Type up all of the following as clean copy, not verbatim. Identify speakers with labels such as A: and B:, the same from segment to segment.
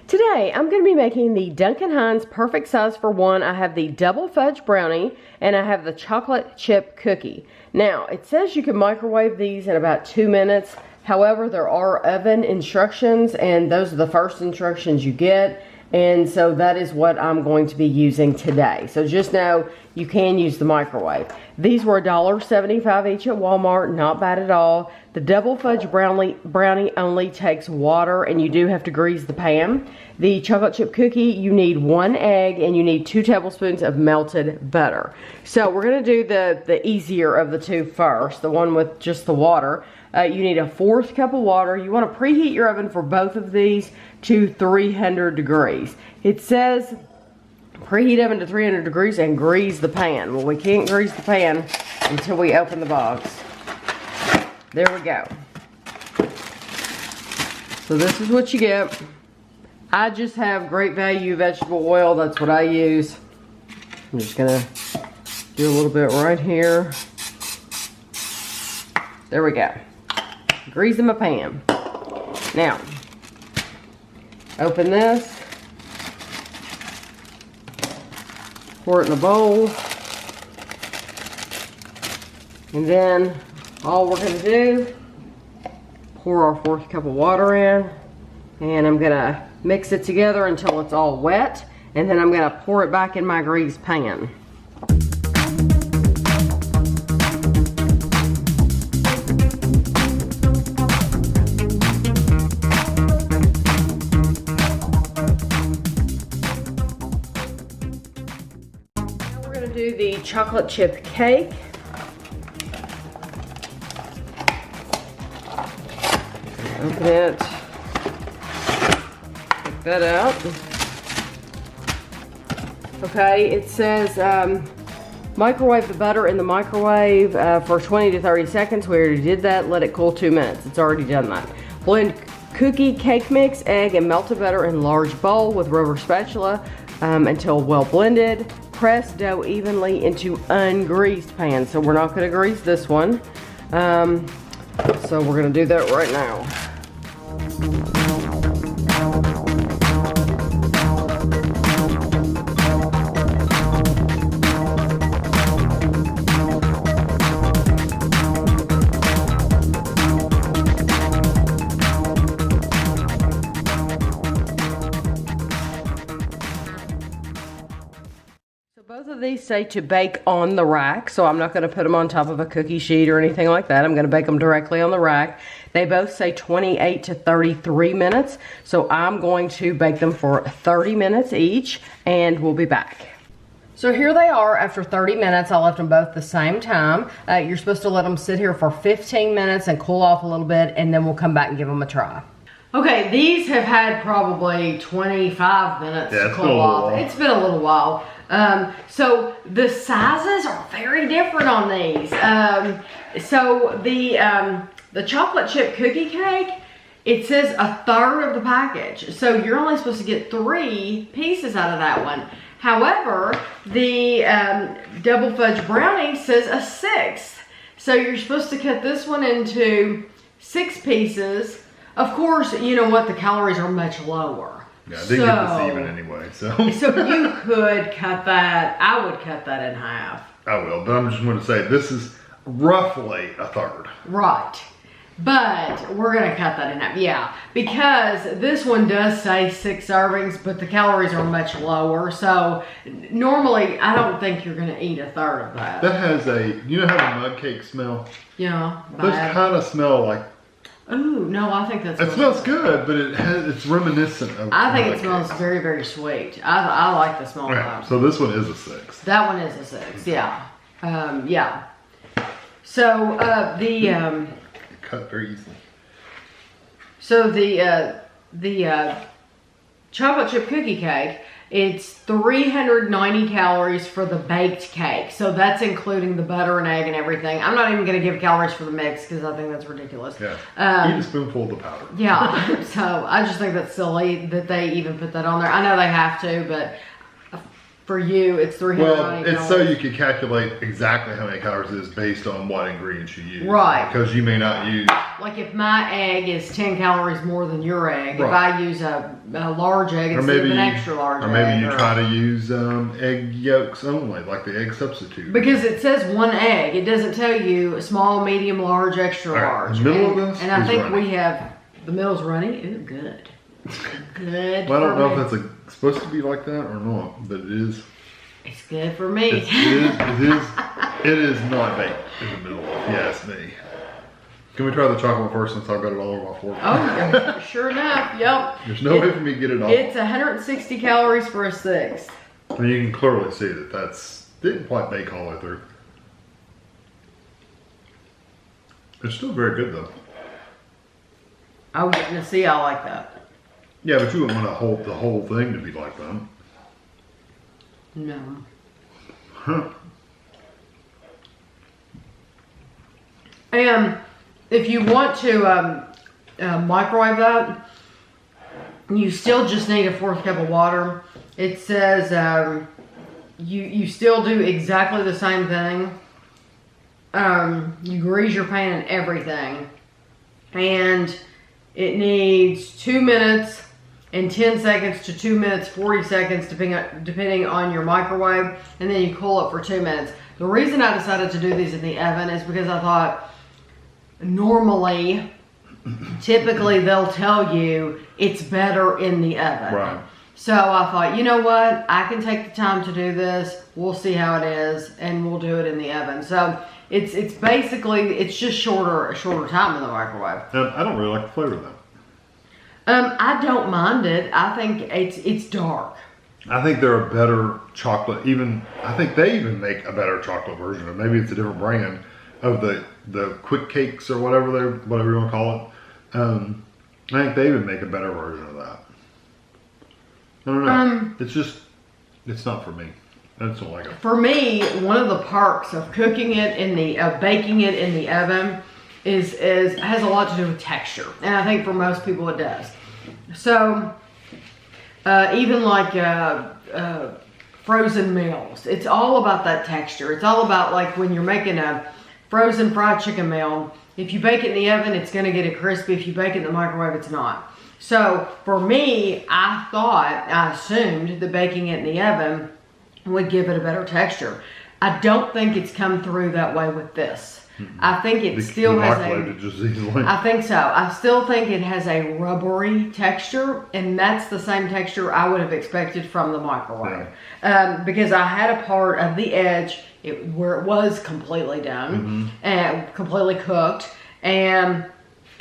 A: Today, I'm going to be making the Duncan Hines Perfect Size for One. I have the double fudge brownie and I have the chocolate chip cookie. Now, it says you can microwave these in about 2 minutes. However, there are oven instructions and those are the first instructions you get. And so that is what I'm going to be using today. So just know you can use the microwave. These were $1.75 each at Walmart, not bad at all. The double fudge brownie only takes water and you do have to grease the pan. The chocolate chip cookie, you need 1 egg and you need 2 tablespoons of melted butter. So we're gonna do the easier of the two first, the one with just the water. You need a 1/4 cup of water. You want to preheat your oven for both of these to 300 degrees. It says preheat oven to 300 degrees and grease the pan. Well, we can't grease the pan until we open the box. There we go. So this is what you get. I just have Great Value vegetable oil. That's what I use. I'm just gonna do a little bit right here. There we go. Greasing my pan. Now, open this, pour it in a bowl, and then all we're going to do, pour our 1/4 cup of water in, and I'm going to mix it together until it's all wet, and then I'm going to pour it back in my greased pan. Do the chocolate chip cake. Open it. Take that out. Okay, it says microwave the butter in the microwave for 20 to 30 seconds. We already did that. Let it cool 2 minutes. It's already done that. Blend cookie cake mix, egg, and melted butter in large bowl with rubber spatula until well blended. Press dough evenly into ungreased pan. So we're not going to grease this one. So we're going to do that right now. Both of these say to bake on the rack, so I'm not going to put them on top of a cookie sheet or anything like that. I'm going to bake them directly on the rack. They both say 28 to 33 minutes, so I'm going to bake them for 30 minutes each, and we'll be back. So here they are after 30 minutes. I left them both the same time. You're supposed to let them sit here for 15 minutes and cool off a little bit, and then we'll come back and give them a try. Okay, these have had probably 25 minutes to cool off. It's been a little while. So the sizes are very different on these. So the chocolate chip cookie cake, it says 1/3 of the package. So you're only supposed to get 3 pieces out of that one. However, the double fudge brownie says 1/6. So you're supposed to cut this one into 6 pieces. Of course, you know what, the calories are much lower.
B: Yeah, I didn't get this even anyway, so.
A: So you could cut that, I would cut that in half.
B: I will, but I'm just going to say this is roughly 1/3.
A: Right, but we're going to cut that in half, yeah. Because this one does say 6 servings, but the calories are much lower. So normally, I don't think you're going to eat 1/3 of that.
B: That has you know how the mug cakes smell?
A: Yeah,
B: those kind of smell like.
A: Ooh, no, I think that's.
B: It smells good, but it's reminiscent of.
A: I think it smells very, very sweet. I like the smell of that.
B: So this one is a 6.
A: That one is a 6. Yeah, yeah. So
B: cut very easily.
A: So the chocolate chip cookie cake. It's 390 calories for the baked cake. So that's including the butter and egg and everything. I'm not even going to give calories for the mix because I think that's ridiculous.
B: Yeah. Eat a spoonful of the powder.
A: Yeah. So I just think that's silly that they even put that on there. I know they have to, but For you, it's $390.
B: Well, it's so you can calculate exactly how many calories it is based on what ingredients you use.
A: Right.
B: Because you may not use...
A: Like if my egg is 10 calories more than your egg,
B: Right.
A: if I use a large egg instead of an extra large egg.
B: Or maybe you try to use egg yolks only, like the egg substitute.
A: Because it says one egg. It doesn't tell you small, medium, large, extra large.
B: The middle of this
A: and I
B: is
A: think
B: runny.
A: we have, the middle's runny. Ooh, good. Good.
B: Well, I don't know
A: for
B: if
A: me.
B: that's supposed to be like that or not, but it is.
A: It's good for me.
B: It is not baked in the middle of. Yeah, it's me. Can we try the chocolate first since I've got it all over my fork?
A: Oh, yeah, sure enough. Yep.
B: There's no way for me to get it off.
A: It's 160 calories for a sixth.
B: And you can clearly see that didn't quite bake all the way through. It's still very good though.
A: Oh, yeah. Now, see, I like that.
B: Yeah, but you wouldn't want the whole thing to be like that.
A: No.
B: Huh.
A: And if you want to microwave that, you still just need a 4th cup of water. It says you still do exactly the same thing. You grease your pan and everything. And it needs 2 minutes and 10 seconds to 2 minutes 40 seconds depending on your microwave, and then you cool it for 2 minutes. The reason I decided to do these in the oven is because I thought typically they'll tell you it's better in the oven.
B: Right.
A: So I thought, you know what, I can take the time to do this. We'll see how it is, and we'll do it in the oven. So it's basically, it's just a shorter time in the microwave.
B: I don't really like the flavor of that.
A: I don't mind it. I think it's dark.
B: I think they're a better chocolate. I think they even make a better chocolate version, or maybe it's a different brand of the quick cakes or whatever you want to call it. I think they even make a better version of that. I don't know. It's not for me. I just don't like it.
A: For me, one of the perks of cooking it baking it in the oven has a lot to do with texture, and I think for most people it does. So even like frozen meals, it's all about that texture. It's all about like when you're making a frozen fried chicken meal. If you bake it in the oven, it's going to get it crispy. If you bake it in the microwave, it's not. So for me, I assumed that baking it in the oven would give it a better texture. I don't think it's come through that way with this. I think it still has I think so. I still think it has a rubbery texture, and that's the same texture I would have expected from the microwave.
B: Yeah.
A: Because I had a part of the edge where it was completely done and completely cooked, and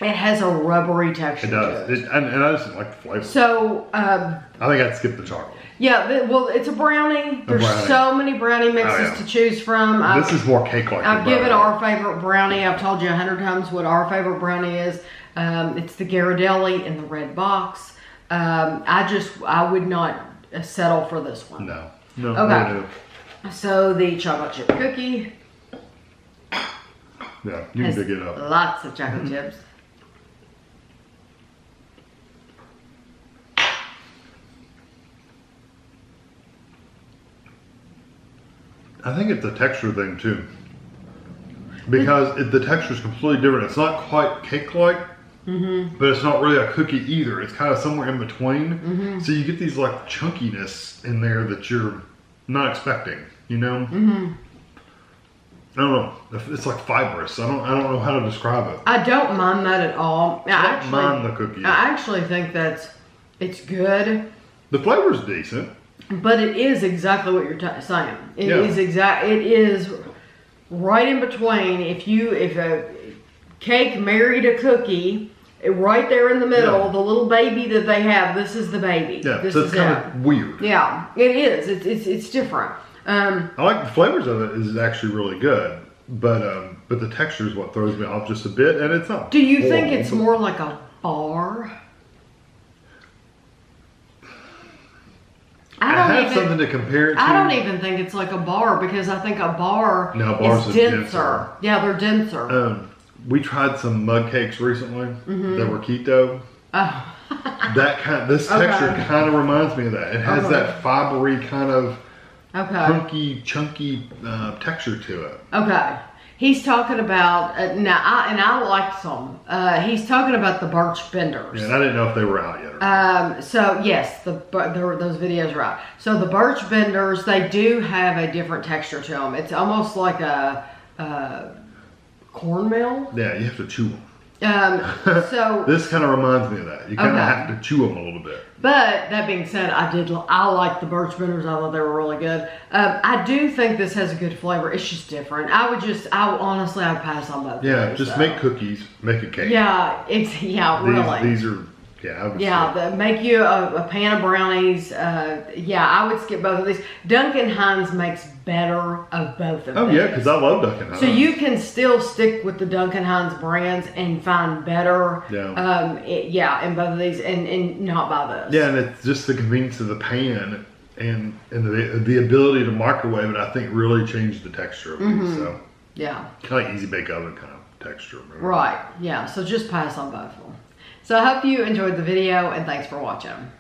A: it has a rubbery texture.
B: It does. And I just don't like the flavor.
A: So
B: I think I'd skip the chocolate.
A: yeah, well, it's a brownie. There's so many brownie mixes to choose from.
B: This is more cake-like.
A: I've given our favorite brownie. I've told you 100 times what our favorite brownie is. It's the Ghirardelli in the red box. I would not settle for this one.
B: No.
A: Okay.
B: No.
A: So the chocolate chip cookie.
B: Yeah, you can dig it up.
A: Lots of chocolate chips.
B: I think it's a texture thing too, because the texture is completely different. It's not quite cake-like, but it's not really a cookie either. It's kind of somewhere in between. So you get these like chunkiness in there that you're not expecting. You know? I don't know. It's like fibrous. I don't know how to describe it.
A: I don't mind that at all.
B: I don't mind the cookie.
A: I actually think it's good.
B: The flavor's decent.
A: But it is exactly what you're saying. It is right in between. If a cake married a cookie, right there in the middle, the little baby that they have, this is the baby.
B: Yeah,
A: this
B: so it's kind of weird.
A: Yeah, it is. It's different.
B: I like the flavors of it is actually really good, but the texture is what throws me off just a bit, and it's not.
A: Do you think it's more like a bar?
B: I have something to compare it to.
A: I don't even think it's like a bar, because I think a bar
B: bars
A: is denser. Yeah, they're denser.
B: We tried some mug cakes recently that were keto.
A: Oh.
B: This texture kind of reminds me of that. It has that fibery kind of hunky, chunky texture to it.
A: Okay. He's talking about I liked some. He's talking about the birch benders.
B: Yeah, and I didn't know if they were out yet. Or not.
A: So yes, those videos are out. So the birch benders, they do have a different texture to them. It's almost like a cornmeal.
B: Yeah, you have to chew them.
A: So
B: this kind of reminds me of that. You kind of have to chew them a little bit.
A: But that being said, I like the birch benders. I thought they were really good. I do think this has a good flavor. It's just different. Honestly, I'd pass on both.
B: Yeah, just make cookies, make a cake.
A: Yeah, really.
B: These are,
A: make you a pan of brownies. I would skip both of these. Duncan Hines makes better of both of them.
B: Oh yeah, because I love Duncan Hines.
A: So you can still stick with the Duncan Hines brands and find better. In both of these, and not buy those.
B: Yeah, and it's just the convenience of the pan and the ability to microwave it. I think really changed the texture of these. So
A: yeah,
B: kind of like easy bake oven kind of texture.
A: Right. Yeah. So just pass on both of them. So I hope you enjoyed the video, and thanks for watching.